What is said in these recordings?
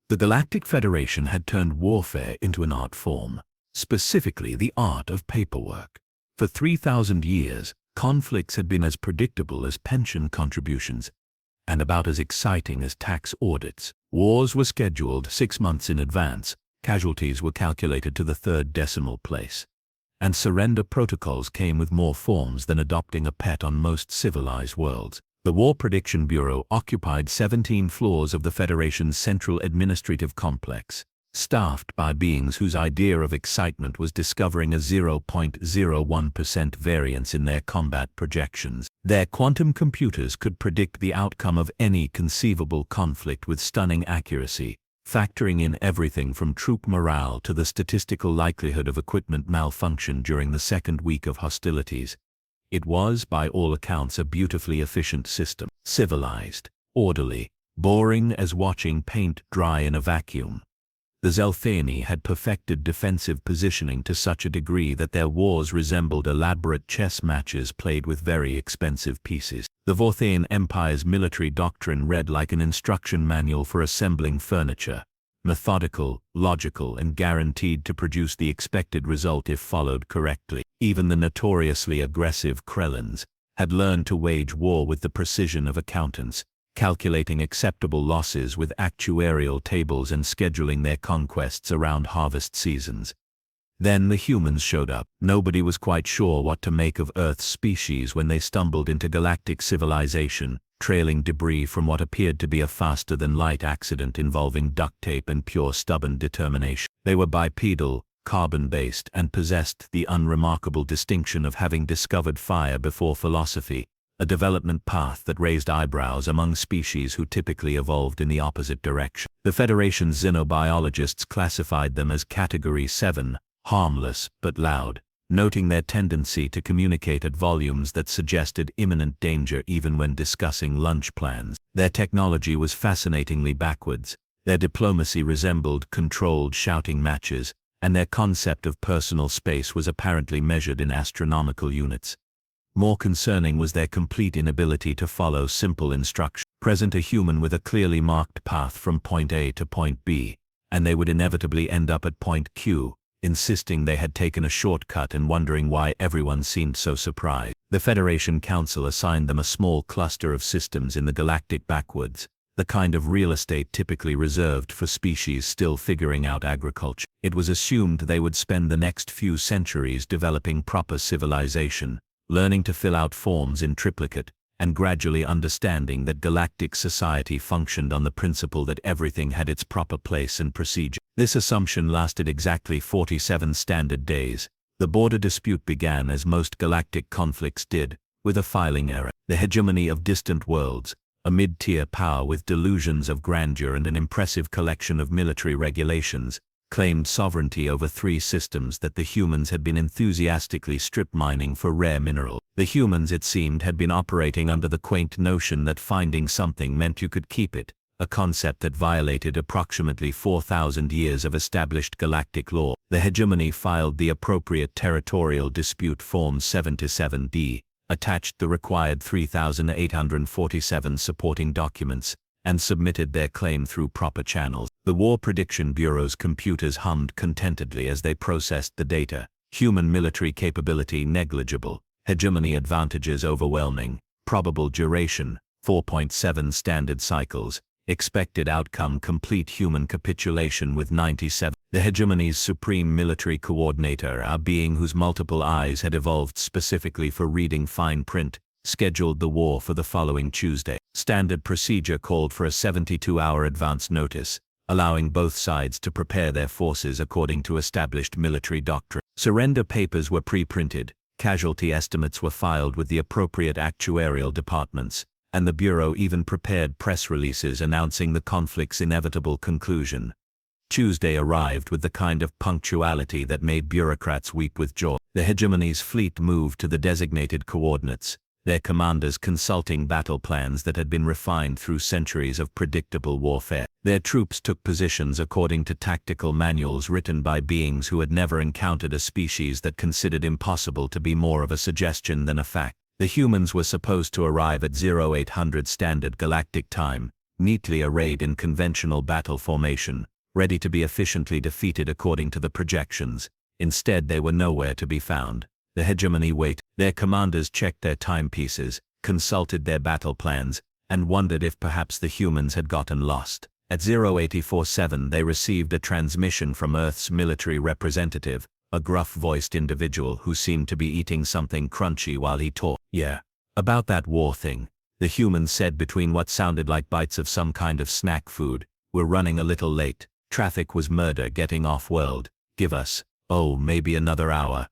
The Galactic Federation had turned warfare into an art form, specifically the art of paperwork. For 3,000 years, conflicts had been as predictable as pension contributions, and about as exciting as tax audits. Wars were scheduled 6 months in advance, casualties were calculated to the third decimal place, and surrender protocols came with more forms than adopting a pet on most civilized worlds. The War Prediction Bureau occupied 17 floors of the Federation's central administrative complex, staffed by beings whose idea of excitement was discovering a 0.01% variance in their combat projections. Their quantum computers could predict the outcome of any conceivable conflict with stunning accuracy, factoring in everything from troop morale to the statistical likelihood of equipment malfunction during the second week of hostilities. It was, by all accounts, a beautifully efficient system, civilized, orderly, boring as watching paint dry in a vacuum. The Zelthani had perfected defensive positioning to such a degree that their wars resembled elaborate chess matches played with very expensive pieces. The Vorthian Empire's military doctrine read like an instruction manual for assembling furniture, methodical, logical, and guaranteed to produce the expected result if followed correctly. Even the notoriously aggressive Krellans had learned to wage war with the precision of accountants, calculating acceptable losses with actuarial tables and scheduling their conquests around harvest seasons. Then the humans showed up. Nobody was quite sure what to make of Earth's species when they stumbled into galactic civilization, trailing debris from what appeared to be a faster-than-light accident involving duct tape and pure stubborn determination. They were bipedal, carbon-based, and possessed the unremarkable distinction of having discovered fire before philosophy, a development path that raised eyebrows among species who typically evolved in the opposite direction. The Federation's xenobiologists classified them as Category 7, harmless but loud, noting their tendency to communicate at volumes that suggested imminent danger even when discussing lunch plans. Their technology was fascinatingly backwards, their diplomacy resembled controlled shouting matches, and their concept of personal space was apparently measured in astronomical units. More concerning was their complete inability to follow simple instructions. Present a human with a clearly marked path from point A to point B, and they would inevitably end up at point Q, insisting they had taken a shortcut and wondering why everyone seemed so surprised. The Federation Council assigned them a small cluster of systems in the galactic backwoods, the kind of real estate typically reserved for species still figuring out agriculture. It was assumed they would spend the next few centuries developing proper civilization, learning to fill out forms in triplicate, and gradually understanding that galactic society functioned on the principle that everything had its proper place and procedure. This assumption lasted exactly 47 standard days. The border dispute began as most galactic conflicts did, with a filing error. The hegemony of distant worlds, a mid-tier power with delusions of grandeur and an impressive collection of military regulations, claimed sovereignty over 3 systems that the humans had been enthusiastically strip mining for rare minerals. The humans, it seemed, had been operating under the quaint notion that finding something meant you could keep it, a concept that violated approximately 4,000 years of established galactic law. The hegemony filed the appropriate territorial dispute Form 77D, attached the required 3,847 supporting documents, and submitted their claim through proper channels. The War Prediction Bureau's computers hummed contentedly as they processed the data. Human military capability negligible, hegemony advantages overwhelming, probable duration 4.7 standard cycles, expected outcome complete human capitulation with 97. The hegemony's supreme military coordinator, a being whose multiple eyes had evolved specifically for reading fine print, scheduled the war for the following Tuesday. Standard procedure called for a 72-hour advance notice, allowing both sides to prepare their forces according to established military doctrine. Surrender papers were pre-printed, casualty estimates were filed with the appropriate actuarial departments, and the Bureau even prepared press releases announcing the conflict's inevitable conclusion. Tuesday arrived with the kind of punctuality that made bureaucrats weep with joy. The hegemony's fleet moved to the designated coordinates, their commanders consulting battle plans that had been refined through centuries of predictable warfare. Their troops took positions according to tactical manuals written by beings who had never encountered a species that considered impossible to be more of a suggestion than a fact. The humans were supposed to arrive at 0800 Standard Galactic Time, neatly arrayed in conventional battle formation, ready to be efficiently defeated according to the projections. Instead, they were nowhere to be found. The hegemony waited. Their commanders checked their timepieces, consulted their battle plans, and wondered if perhaps the humans had gotten lost. At 0847 they received a transmission from Earth's military representative, a gruff-voiced individual who seemed to be eating something crunchy while he talked. "Yeah, about that war thing," the humans said between what sounded like bites of some kind of snack food. "We're running a little late. Traffic was murder getting off-world. Give us, maybe another hour."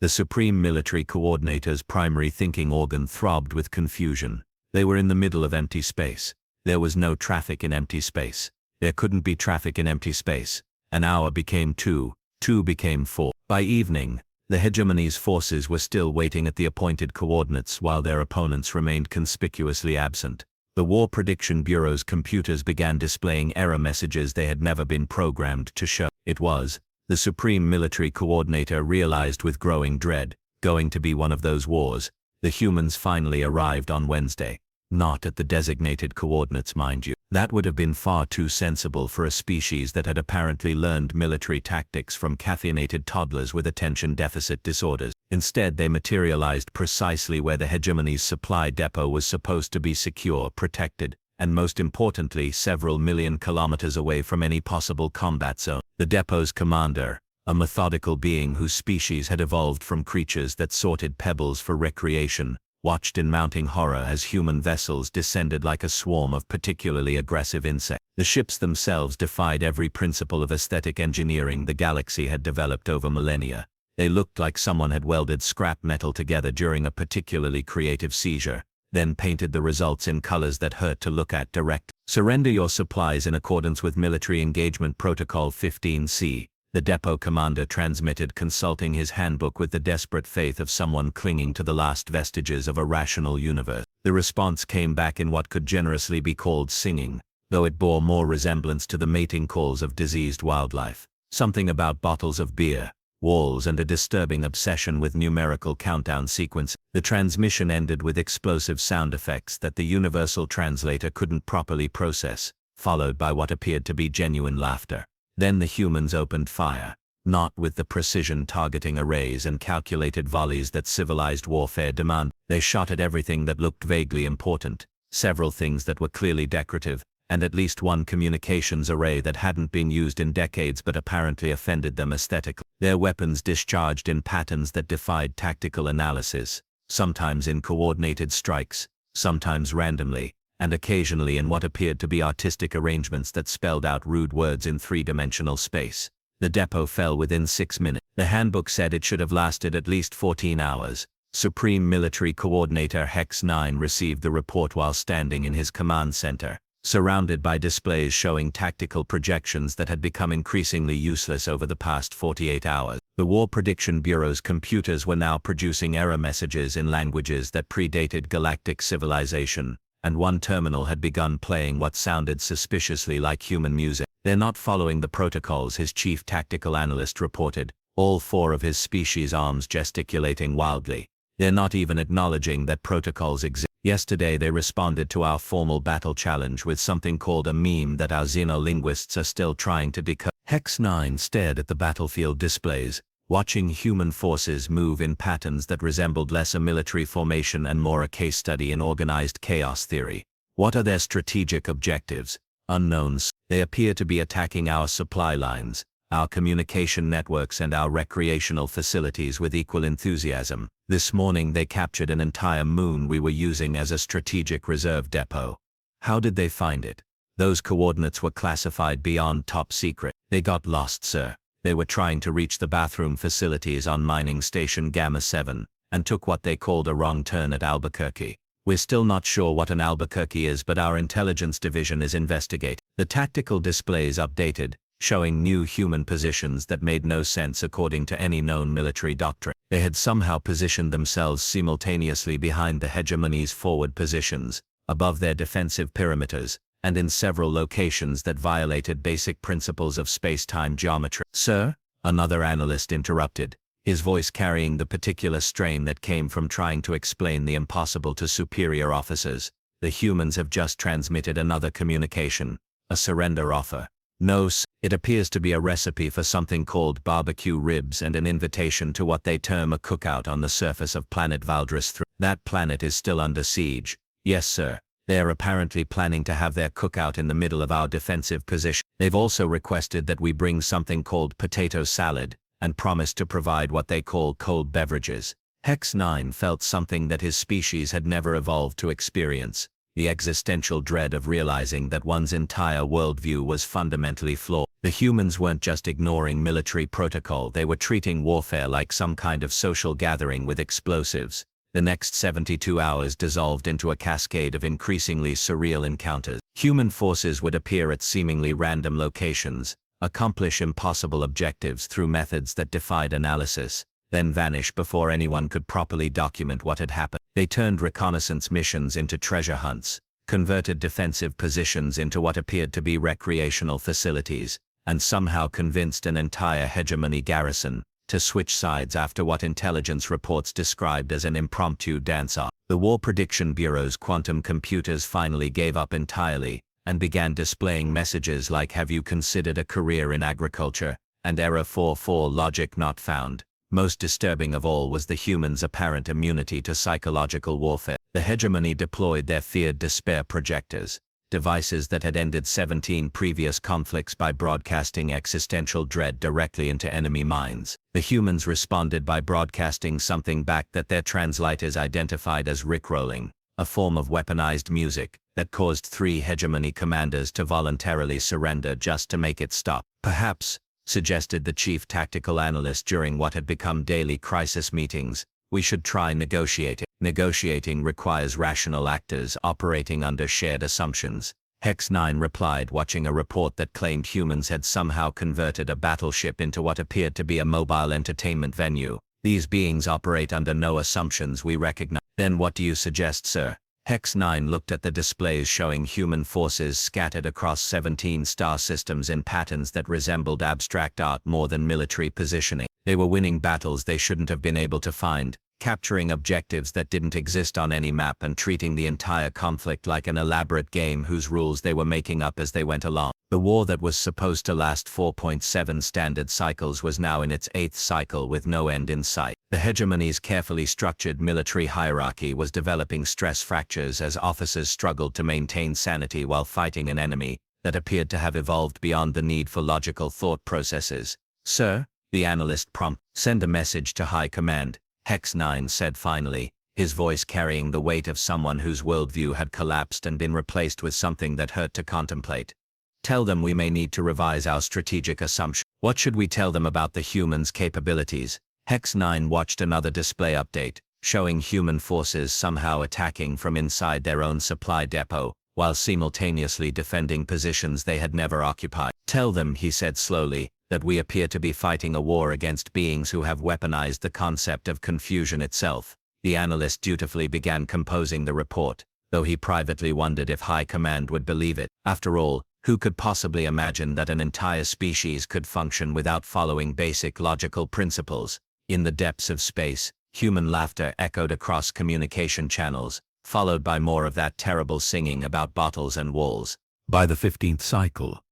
The Supreme Military Coordinator's primary thinking organ throbbed with confusion. They were in the middle of empty space. There was no traffic in empty space. There couldn't be traffic in empty space. An hour became 2, 2 became 4. By evening, the hegemony's forces were still waiting at the appointed coordinates while their opponents remained conspicuously absent. The War Prediction Bureau's computers began displaying error messages they had never been programmed to show. It was, the Supreme Military Coordinator realized with growing dread, going to be one of those wars. The humans finally arrived on Wednesday. Not at the designated coordinates, mind you. That would have been far too sensible for a species that had apparently learned military tactics from caffeinated toddlers with attention deficit disorders. Instead, they materialized precisely where the hegemony's supply depot was supposed to be secure, protected, and most importantly, several million kilometers away from any possible combat zone. The depot's commander, a methodical being whose species had evolved from creatures that sorted pebbles for recreation, watched in mounting horror as human vessels descended like a swarm of particularly aggressive insects. The ships themselves defied every principle of aesthetic engineering the galaxy had developed over millennia. They looked like someone had welded scrap metal together during a particularly creative seizure, then painted the results in colors that hurt to look at direct. "Surrender your supplies in accordance with Military Engagement Protocol 15C, the depot commander transmitted, consulting his handbook with the desperate faith of someone clinging to the last vestiges of a rational universe. The response came back in what could generously be called singing, though it bore more resemblance to the mating calls of diseased wildlife. Something about bottles of beer, walls, and a disturbing obsession with numerical countdown sequence. The transmission ended with explosive sound effects that the universal translator couldn't properly process, followed by what appeared to be genuine laughter. Then the humans opened fire, not with the precision targeting arrays and calculated volleys that civilized warfare demanded. They shot at everything that looked vaguely important, several things that were clearly decorative, and at least one communications array that hadn't been used in decades but apparently offended them aesthetically. Their weapons discharged in patterns that defied tactical analysis, sometimes in coordinated strikes, sometimes randomly, and occasionally in what appeared to be artistic arrangements that spelled out rude words in three-dimensional space. The depot fell within 6 minutes. The handbook said it should have lasted at least 14 hours. Supreme Military Coordinator Hex 9 received the report while standing in his command center, surrounded by displays showing tactical projections that had become increasingly useless over the past 48 hours. The War Prediction Bureau's computers were now producing error messages in languages that predated galactic civilization, and one terminal had begun playing what sounded suspiciously like human music. "They're not following the protocols," his chief tactical analyst reported, all 4 of his species' arms gesticulating wildly. "They're not even acknowledging that protocols exist. Yesterday they responded to our formal battle challenge with something called a meme that our xenolinguists are still trying to decode." Hex 9 stared at the battlefield displays, watching human forces move in patterns that resembled less a military formation and more a case study in organized chaos theory. "What are their strategic objectives?" "Unknowns. They appear to be attacking our supply lines, our communication networks, and our recreational facilities with equal enthusiasm. This morning they captured an entire moon we were using as a strategic reserve depot." "How did they find it?" "Those coordinates were classified beyond top secret. They got lost, sir. They were trying to reach the bathroom facilities on Mining Station Gamma 7, and took what they called a wrong turn at Albuquerque. We're still not sure what an Albuquerque is, but our intelligence division is investigating." The tactical displays updated, showing new human positions that made no sense according to any known military doctrine. They had somehow positioned themselves simultaneously behind the hegemony's forward positions, above their defensive perimeters, and in several locations that violated basic principles of space-time geometry. "Sir?" another analyst interrupted, his voice carrying the particular strain that came from trying to explain the impossible to superior officers. The humans have just transmitted another communication, a surrender offer. No, it appears to be a recipe for something called barbecue ribs and an invitation to what they term a cookout on the surface of planet Valdris 3. That planet is still under siege. Yes, sir. They are apparently planning to have their cookout in the middle of our defensive position. They've also requested that we bring something called potato salad, and promised to provide what they call cold beverages. Hex 9 felt something that his species had never evolved to experience, the existential dread of realizing that one's entire worldview was fundamentally flawed. The humans weren't just ignoring military protocol, they were treating warfare like some kind of social gathering with explosives. The next 72 hours dissolved into a cascade of increasingly surreal encounters. Human forces would appear at seemingly random locations, accomplish impossible objectives through methods that defied analysis, then vanish before anyone could properly document what had happened. They turned reconnaissance missions into treasure hunts, converted defensive positions into what appeared to be recreational facilities, and somehow convinced an entire hegemony garrison to switch sides after what intelligence reports described as an impromptu dance-off. The War Prediction Bureau's quantum computers finally gave up entirely and began displaying messages like "Have you considered a career in agriculture?" and "Error 44 logic not found." Most disturbing of all was the humans' apparent immunity to psychological warfare. The hegemony deployed their feared despair projectors, devices that had ended 17 previous conflicts by broadcasting existential dread directly into enemy minds. The humans responded by broadcasting something back that their translators identified as rickrolling, a form of weaponized music that caused 3 hegemony commanders to voluntarily surrender just to make it stop. "Perhaps," suggested the chief tactical analyst during what had become daily crisis meetings, "we should try negotiating." Negotiating requires rational actors operating under shared assumptions. Hex 9 replied, watching a report that claimed humans had somehow converted a battleship into what appeared to be a mobile entertainment venue. "These beings operate under no assumptions we recognize." "Then what do you suggest, sir?" Hex 9 looked at the displays showing human forces scattered across 17 star systems in patterns that resembled abstract art more than military positioning. They were winning battles they shouldn't have been able to find, capturing objectives that didn't exist on any map, and treating the entire conflict like an elaborate game whose rules they were making up as they went along. The war that was supposed to last 4.7 standard cycles was now in its 8th cycle with no end in sight. The hegemony's carefully structured military hierarchy was developing stress fractures as officers struggled to maintain sanity while fighting an enemy that appeared to have evolved beyond the need for logical thought processes. "Sir," the analyst prompted, "send a message to High Command," Hex 9 said finally, his voice carrying the weight of someone whose worldview had collapsed and been replaced with something that hurt to contemplate. "Tell them we may need to revise our strategic assumption." "What should we tell them about the humans' capabilities?" Hex 9 watched another display update, showing human forces somehow attacking from inside their own supply depot, while simultaneously defending positions they had never occupied. "Tell them," he said slowly, "that we appear to be fighting a war against beings who have weaponized the concept of confusion itself." The analyst dutifully began composing the report, though he privately wondered if High Command would believe it. After all, who could possibly imagine that an entire species could function without following basic logical principles? In the depths of space, human laughter echoed across communication channels, followed by more of that terrible singing about bottles and walls. By the 15th cycle,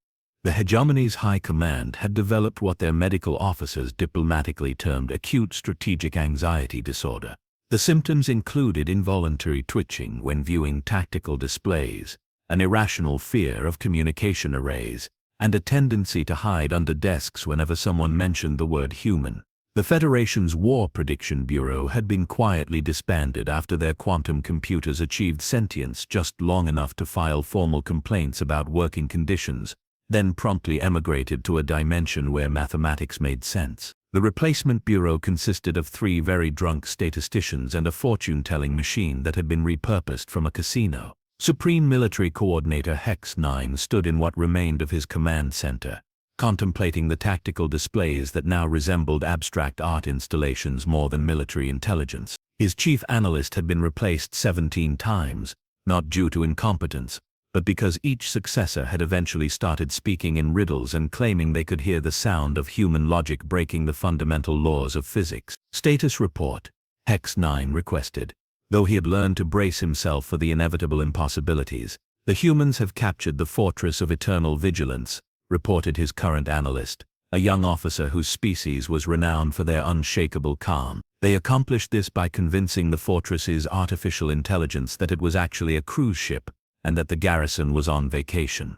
the hegemony's High Command had developed what their medical officers diplomatically termed acute strategic anxiety disorder. The symptoms included involuntary twitching when viewing tactical displays, an irrational fear of communication arrays, and a tendency to hide under desks whenever someone mentioned the word human. The Federation's War Prediction Bureau had been quietly disbanded after their quantum computers achieved sentience just long enough to file formal complaints about working conditions, then promptly emigrated to a dimension where mathematics made sense. The replacement bureau consisted of 3 very drunk statisticians and a fortune-telling machine that had been repurposed from a casino. Supreme Military Coordinator Hex 9 stood in what remained of his command center, contemplating the tactical displays that now resembled abstract art installations more than military intelligence. His chief analyst had been replaced 17 times, not due to incompetence, but because each successor had eventually started speaking in riddles and claiming they could hear the sound of human logic breaking the fundamental laws of physics. "Status report," Hex 9 requested. Though he had learned to brace himself for the inevitable impossibilities, the humans have captured the fortress of eternal vigilance, reported his current analyst, a young officer whose species was renowned for their unshakable calm. They accomplished this by convincing the fortress's artificial intelligence that it was actually a cruise ship, and that the garrison was on vacation.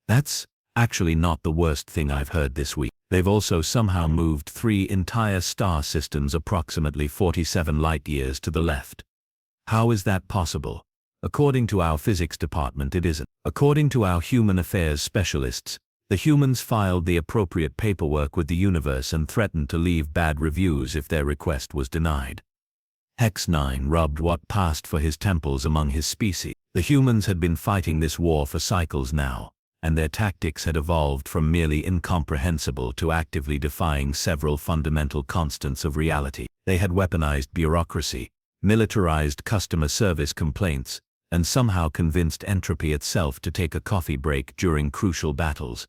That's actually not the worst thing I've heard this week. They've also somehow moved 3 entire star systems approximately 47 light-years to the left. How is that possible? According to our physics department, it isn't. According to our human affairs specialists, the humans filed the appropriate paperwork with the universe and threatened to leave bad reviews if their request was denied. Hex 9 rubbed what passed for his temples among his species. The humans had been fighting this war for cycles now, and their tactics had evolved from merely incomprehensible to actively defying several fundamental constants of reality. They had weaponized bureaucracy, militarized customer service complaints, and somehow convinced entropy itself to take a coffee break during crucial battles.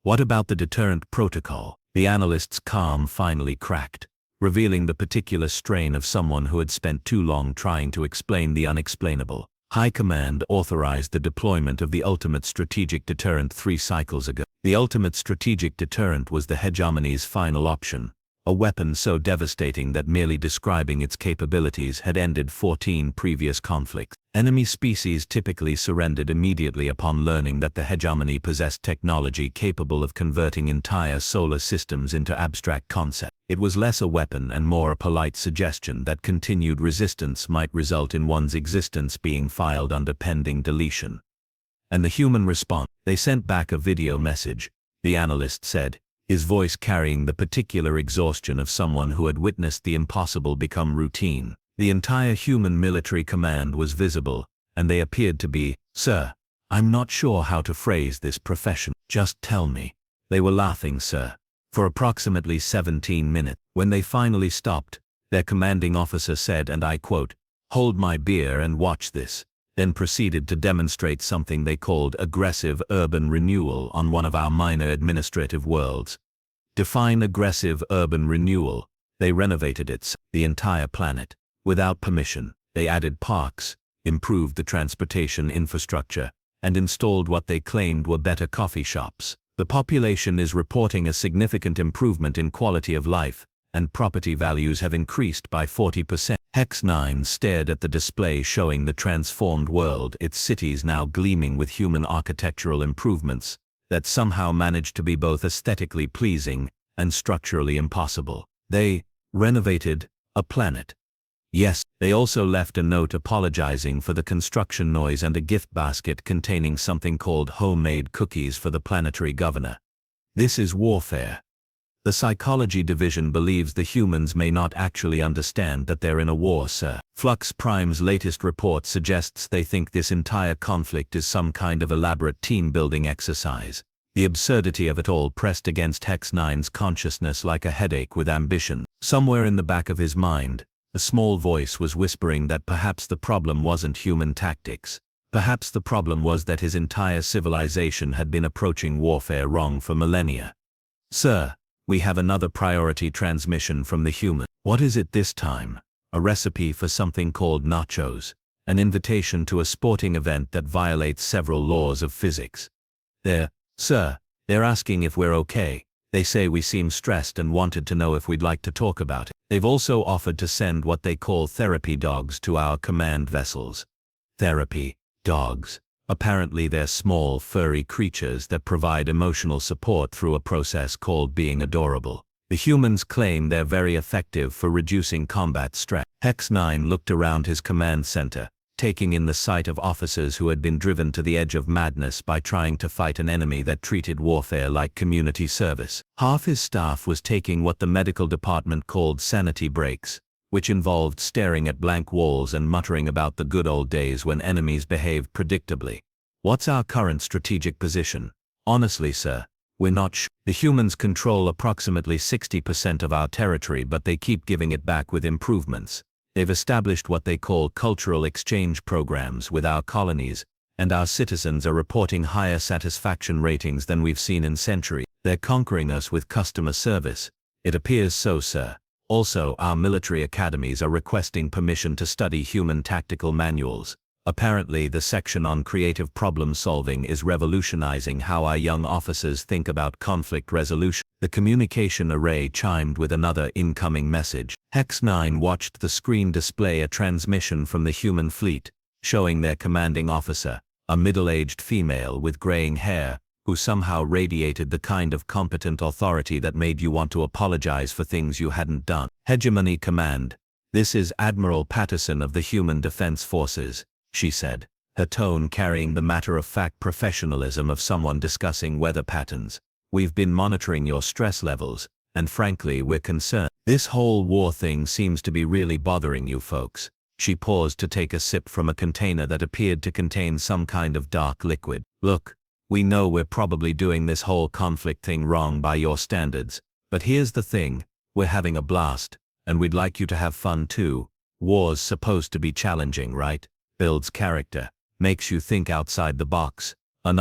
What about the deterrent protocol? The analyst's calm finally cracked, revealing the particular strain of someone who had spent too long trying to explain the unexplainable. High Command authorized the deployment of the ultimate strategic deterrent 3 cycles ago. The ultimate strategic deterrent was the hegemony's final option, a weapon so devastating that merely describing its capabilities had ended 14 previous conflicts. Enemy species typically surrendered immediately upon learning that the hegemony possessed technology capable of converting entire solar systems into abstract concepts. It was less a weapon and more a polite suggestion that continued resistance might result in one's existence being filed under pending deletion. And the human response? They sent back a video message, the analyst said, his voice carrying the particular exhaustion of someone who had witnessed the impossible become routine. The entire human military command was visible, and they appeared to be, "Sir, I'm not sure how to phrase this profession. Just tell me." They were laughing, sir, for approximately 17 minutes. When they finally stopped, their commanding officer said, and I quote, "Hold my beer and watch this," then proceeded to demonstrate something they called aggressive urban renewal on one of our minor administrative worlds. Define aggressive urban renewal. They renovated the entire planet. Without permission, they added parks, improved the transportation infrastructure, and installed what they claimed were better coffee shops. The population is reporting a significant improvement in quality of life, and property values have increased by 40%. Hex 9 stared at the display showing the transformed world, its cities now gleaming with human architectural improvements that somehow managed to be both aesthetically pleasing and structurally impossible. They renovated a planet. Yes, they also left a note apologizing for the construction noise and a gift basket containing something called homemade cookies for the planetary governor. This is warfare. The psychology division believes the humans may not actually understand that they're in a war, sir. Flux Prime's latest report suggests they think this entire conflict is some kind of elaborate team-building exercise. The absurdity of it all pressed against Hex 9's consciousness like a headache with ambition. Somewhere in the back of his mind, a small voice was whispering that perhaps the problem wasn't human tactics. Perhaps the problem was that his entire civilization had been approaching warfare wrong for millennia. "Sir, we have another priority transmission from the human." "What is it this time?" "A recipe for something called nachos. An invitation to a sporting event that violates several laws of physics." Sir, they're asking if we're okay. They say we seem stressed and wanted to know if we'd like to talk about it. They've also offered to send what they call therapy dogs to our command vessels." Therapy dogs. Apparently they're small, furry creatures that provide emotional support through a process called being adorable. The humans claim they're very effective for reducing combat stress. Hex 9 looked around his command center, taking in the sight of officers who had been driven to the edge of madness by trying to fight an enemy that treated warfare like community service. Half his staff was taking what the medical department called sanity breaks, which involved staring at blank walls and muttering about the good old days when enemies behaved predictably. "What's our current strategic position?" "Honestly, sir, we're not sure. The humans control approximately 60% of our territory, but they keep giving it back with improvements. They've established what they call cultural exchange programs with our colonies, and our citizens are reporting higher satisfaction ratings than we've seen in centuries. They're conquering us with customer service." "It appears so, sir. Also, our military academies are requesting permission to study human tactical manuals. Apparently, the section on creative problem solving is revolutionizing how our young officers think about conflict resolution. The communication array chimed with another incoming message. Hex 9 watched the screen display a transmission from the human fleet, showing their commanding officer, a middle-aged female with graying hair, who somehow radiated the kind of competent authority that made you want to apologize for things you hadn't done. Hegemony Command. This is Admiral Patterson of the Human Defense Forces, she said, her tone carrying the matter-of-fact professionalism of someone discussing weather patterns. We've been monitoring your stress levels, and frankly, we're concerned. This whole war thing seems to be really bothering you folks. She paused to take a sip from a container that appeared to contain some kind of dark liquid. Look, we know we're probably doing this whole conflict thing wrong by your standards, but here's the thing, we're having a blast, and we'd like you to have fun too. War's supposed to be challenging, right? Builds character, makes you think outside the box. In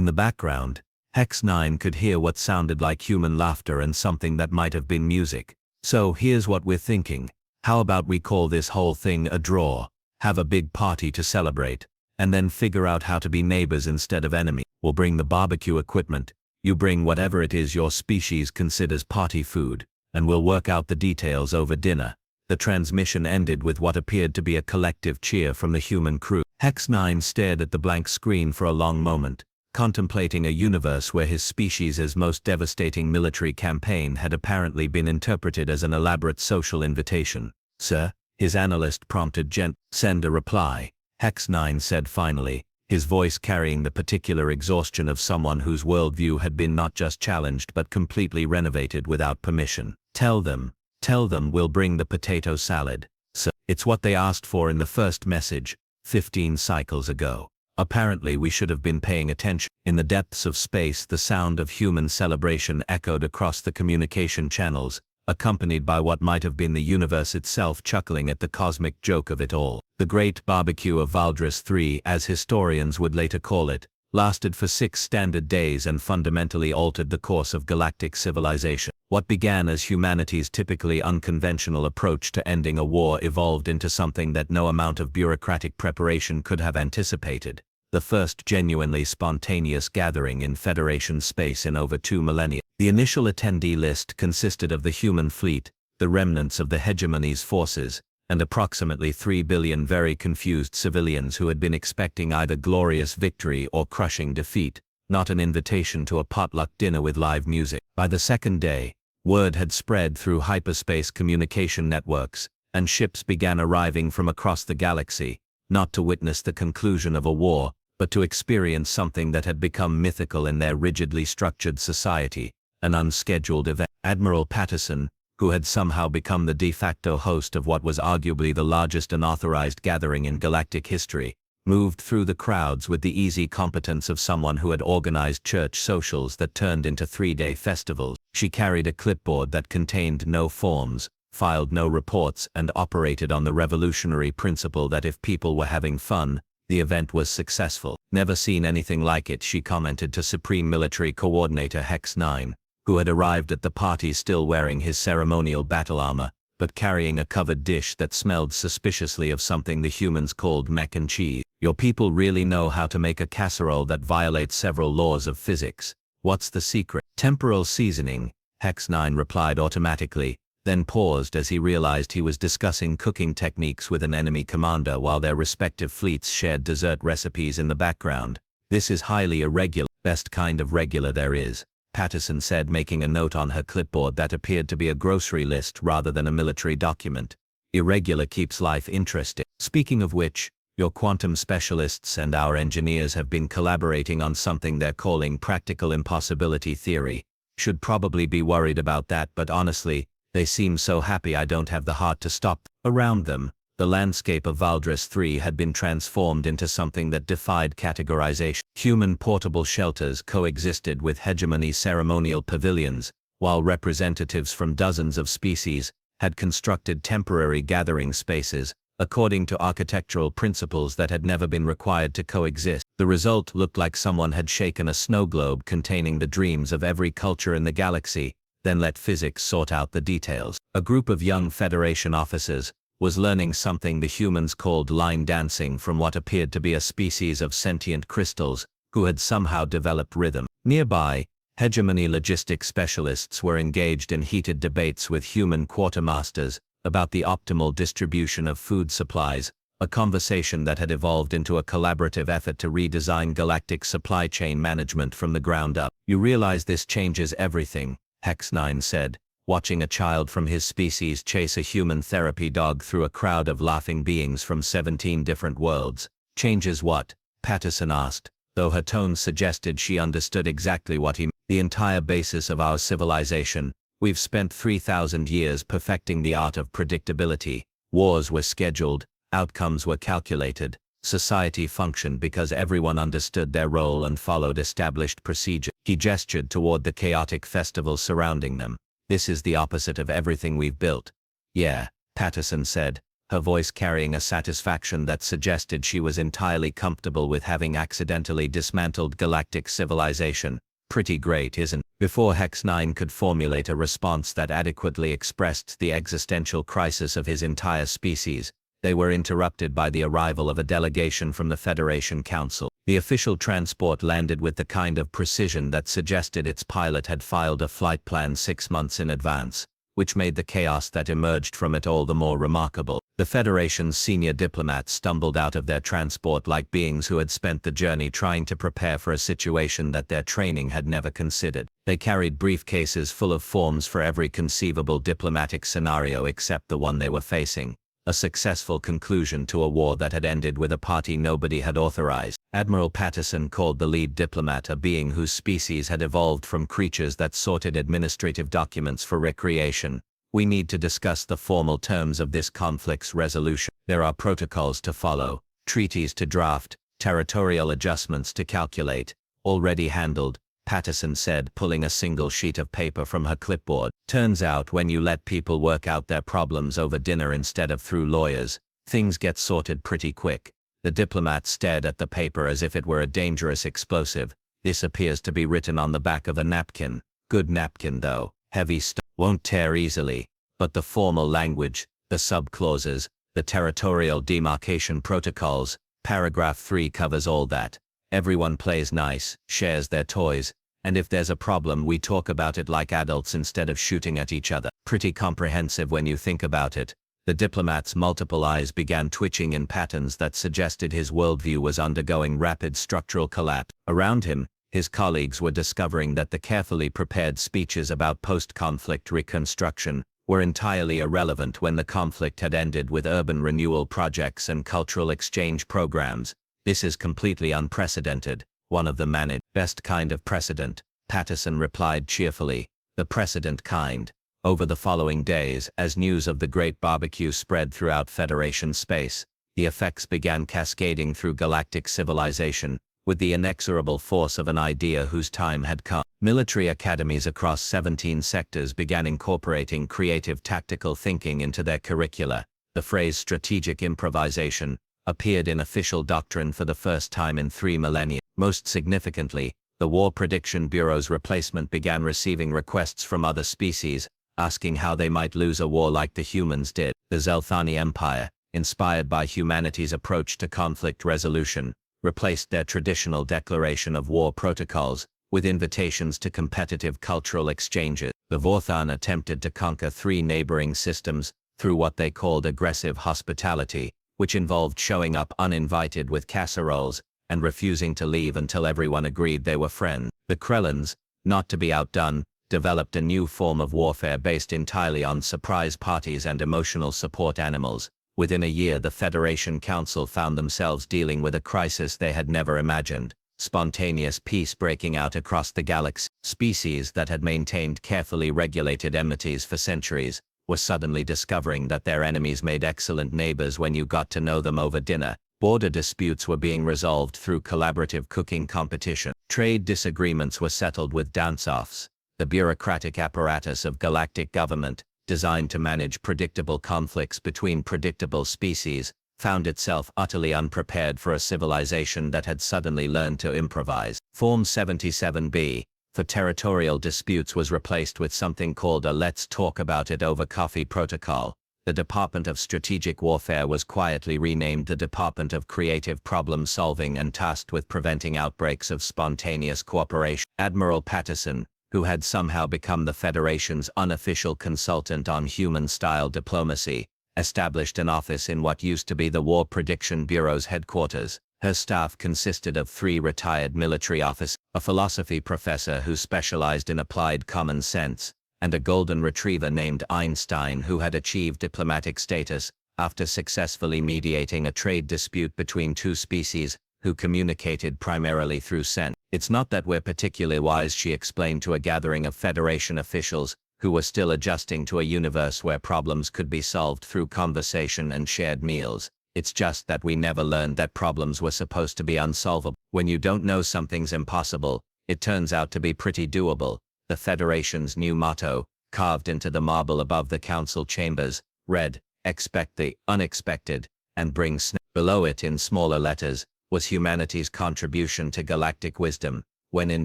the background, Hex 9 could hear what sounded like human laughter and something that might have been music. So here's what we're thinking. How about we call this whole thing a draw, have a big party to celebrate, and then figure out how to be neighbors instead of enemies. We'll bring the barbecue equipment, you bring whatever it is your species considers party food, and we'll work out the details over dinner. The transmission ended with what appeared to be a collective cheer from the human crew. Hex 9 stared at the blank screen for a long moment, contemplating a universe where his species' most devastating military campaign had apparently been interpreted as an elaborate social invitation. Sir, his analyst prompted send a reply, Hex 9 said finally, his voice carrying the particular exhaustion of someone whose worldview had been not just challenged but completely renovated without permission. Tell them we'll bring the potato salad. So, it's what they asked for in the first message, 15 cycles ago. Apparently we should have been paying attention. In the depths of space, the sound of human celebration echoed across the communication channels, accompanied by what might have been the universe itself chuckling at the cosmic joke of it all. The Great Barbecue of Valdres III, as historians would later call it, lasted for 6 standard days and fundamentally altered the course of galactic civilization. What began as humanity's typically unconventional approach to ending a war evolved into something that no amount of bureaucratic preparation could have anticipated. The first genuinely spontaneous gathering in Federation space in over 2 millennia. The initial attendee list consisted of the human fleet, the remnants of the hegemony's forces, and approximately 3 billion very confused civilians who had been expecting either glorious victory or crushing defeat, not an invitation to a potluck dinner with live music. By the second day, word had spread through hyperspace communication networks, and ships began arriving from across the galaxy, not to witness the conclusion of a war, but to experience something that had become mythical in their rigidly structured society, an unscheduled event. Admiral Patterson, who had somehow become the de facto host of what was arguably the largest unauthorized gathering in galactic history, moved through the crowds with the easy competence of someone who had organized church socials that turned into 3-day festivals. She carried a clipboard that contained no forms, filed no reports, and operated on the revolutionary principle that if people were having fun, the event was successful. Never seen anything like it, she commented to Supreme Military Coordinator Hex 9, who had arrived at the party still wearing his ceremonial battle armor, but carrying a covered dish that smelled suspiciously of something the humans called mac and cheese. Your people really know how to make a casserole that violates several laws of physics. What's the secret? Temporal seasoning, Hex 9 replied automatically, then paused as he realized he was discussing cooking techniques with an enemy commander while their respective fleets shared dessert recipes in the background. This is highly irregular, best kind of regular there is, Patterson said, making a note on her clipboard that appeared to be a grocery list rather than a military document. Irregular keeps life interesting. Speaking of which, your quantum specialists and our engineers have been collaborating on something they're calling practical impossibility theory. Should probably be worried about that, but honestly, they seem so happy I don't have the heart to stop. Around them, the landscape of Valdres III had been transformed into something that defied categorization. Human portable shelters coexisted with hegemony ceremonial pavilions, while representatives from dozens of species had constructed temporary gathering spaces, according to architectural principles that had never been required to coexist. The result looked like someone had shaken a snow globe containing the dreams of every culture in the galaxy, then let physics sort out the details. A group of young Federation officers was learning something the humans called line dancing from what appeared to be a species of sentient crystals who had somehow developed rhythm. Nearby, hegemony logistics specialists were engaged in heated debates with human quartermasters about the optimal distribution of food supplies, a conversation that had evolved into a collaborative effort to redesign galactic supply chain management from the ground up. You realize this changes everything, Hex 9 said, watching a child from his species chase a human therapy dog through a crowd of laughing beings from 17 different worlds. Changes what? Patterson asked, though her tone suggested she understood exactly what he meant. The entire basis of our civilization. We've spent 3,000 years perfecting the art of predictability. Wars were scheduled, outcomes were calculated. Society functioned because everyone understood their role and followed established procedure. He gestured toward the chaotic festival surrounding them. This is the opposite of everything we've built. Yeah, Patterson said, her voice carrying a satisfaction that suggested she was entirely comfortable with having accidentally dismantled galactic civilization. Pretty great, isn't it? Before Hex 9 could formulate a response that adequately expressed the existential crisis of his entire species, they were interrupted by the arrival of a delegation from the Federation Council. The official transport landed with the kind of precision that suggested its pilot had filed a flight plan 6 months in advance, which made the chaos that emerged from it all the more remarkable. The Federation's senior diplomats stumbled out of their transport like beings who had spent the journey trying to prepare for a situation that their training had never considered. They carried briefcases full of forms for every conceivable diplomatic scenario except the one they were facing. A successful conclusion to a war that had ended with a party nobody had authorized. Admiral Patterson called the lead diplomat a being whose species had evolved from creatures that sorted administrative documents for recreation. We need to discuss the formal terms of this conflict's resolution. There are protocols to follow, treaties to draft, territorial adjustments to calculate. Already handled, Patterson said, pulling a single sheet of paper from her clipboard. Turns out when you let people work out their problems over dinner instead of through lawyers, things get sorted pretty quick. The diplomat stared at the paper as if it were a dangerous explosive. This appears to be written on the back of a napkin. Good napkin though, heavy stuff, won't tear easily. But the formal language, the sub-clauses, the territorial demarcation protocols, paragraph 3 covers all that. Everyone plays nice, shares their toys, and if there's a problem we talk about it like adults instead of shooting at each other. Pretty comprehensive when you think about it. The diplomat's multiple eyes began twitching in patterns that suggested his worldview was undergoing rapid structural collapse. Around him, his colleagues were discovering that the carefully prepared speeches about post-conflict reconstruction were entirely irrelevant when the conflict had ended with urban renewal projects and cultural exchange programs. This is completely unprecedented, one of them managed. Best kind of precedent, Patterson replied cheerfully, the precedent kind. Over the following days, as news of the Great Barbecue spread throughout Federation space, the effects began cascading through galactic civilization, with the inexorable force of an idea whose time had come. Military academies across 17 sectors began incorporating creative tactical thinking into their curricula. The phrase strategic improvisation appeared in official doctrine for the first time in 3 millennia. Most significantly, the War Prediction Bureau's replacement began receiving requests from other species, asking how they might lose a war like the humans did. The Zelthani Empire, inspired by humanity's approach to conflict resolution, replaced their traditional declaration of war protocols with invitations to competitive cultural exchanges. The Vorthan attempted to conquer 3 neighboring systems through what they called aggressive hospitality, which involved showing up uninvited with casseroles and refusing to leave until everyone agreed they were friends. The Krellans, not to be outdone, developed a new form of warfare based entirely on surprise parties and emotional support animals. Within a year, the Federation Council found themselves dealing with a crisis they had never imagined. Spontaneous peace breaking out across the galaxy. Species that had maintained carefully regulated enmities for centuries were suddenly discovering that their enemies made excellent neighbors when you got to know them over dinner. Border disputes were being resolved through collaborative cooking competition. Trade disagreements were settled with dance-offs. The bureaucratic apparatus of galactic government, designed to manage predictable conflicts between predictable species, found itself utterly unprepared for a civilization that had suddenly learned to improvise. Form 77B, for territorial disputes was replaced with something called a "let's talk about it over coffee" protocol. The Department of Strategic Warfare was quietly renamed the Department of Creative Problem Solving and tasked with preventing outbreaks of spontaneous cooperation. Admiral Patterson, who had somehow become the Federation's unofficial consultant on human-style diplomacy, established an office in what used to be the War Prediction Bureau's headquarters. Her staff consisted of 3 retired military officers, a philosophy professor who specialized in applied common sense, and a golden retriever named Einstein who had achieved diplomatic status after successfully mediating a trade dispute between 2 species who communicated primarily through scent. "It's not that we're particularly wise," she explained to a gathering of Federation officials who were still adjusting to a universe where problems could be solved through conversation and shared meals. "It's just that we never learned that problems were supposed to be unsolvable. When you don't know something's impossible, it turns out to be pretty doable." The Federation's new motto, carved into the marble above the council chambers, read, "Expect the unexpected, and bring snap." Below it in smaller letters, was humanity's contribution to galactic wisdom. "When in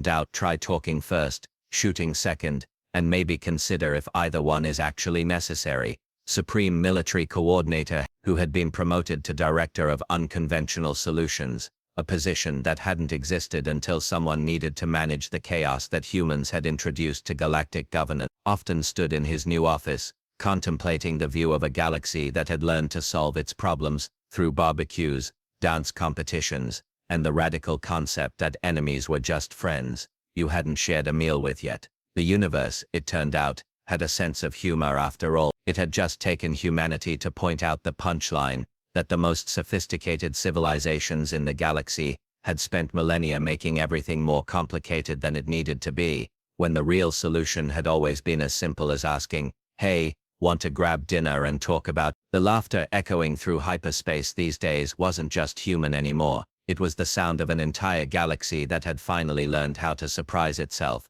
doubt, try talking first, shooting second, and maybe consider if either one is actually necessary." Supreme Military Coordinator, who had been promoted to Director of Unconventional Solutions, a position that hadn't existed until someone needed to manage the chaos that humans had introduced to galactic governance, often stood in his new office, contemplating the view of a galaxy that had learned to solve its problems through barbecues, dance competitions, and the radical concept that enemies were just friends you hadn't shared a meal with yet. The universe, it turned out, had a sense of humor after all. It had just taken humanity to point out the punchline that the most sophisticated civilizations in the galaxy had spent millennia making everything more complicated than it needed to be, when the real solution had always been as simple as asking, "Hey, want to grab dinner and talk about?" The laughter echoing through hyperspace these days wasn't just human anymore. It was the sound of an entire galaxy that had finally learned how to surprise itself.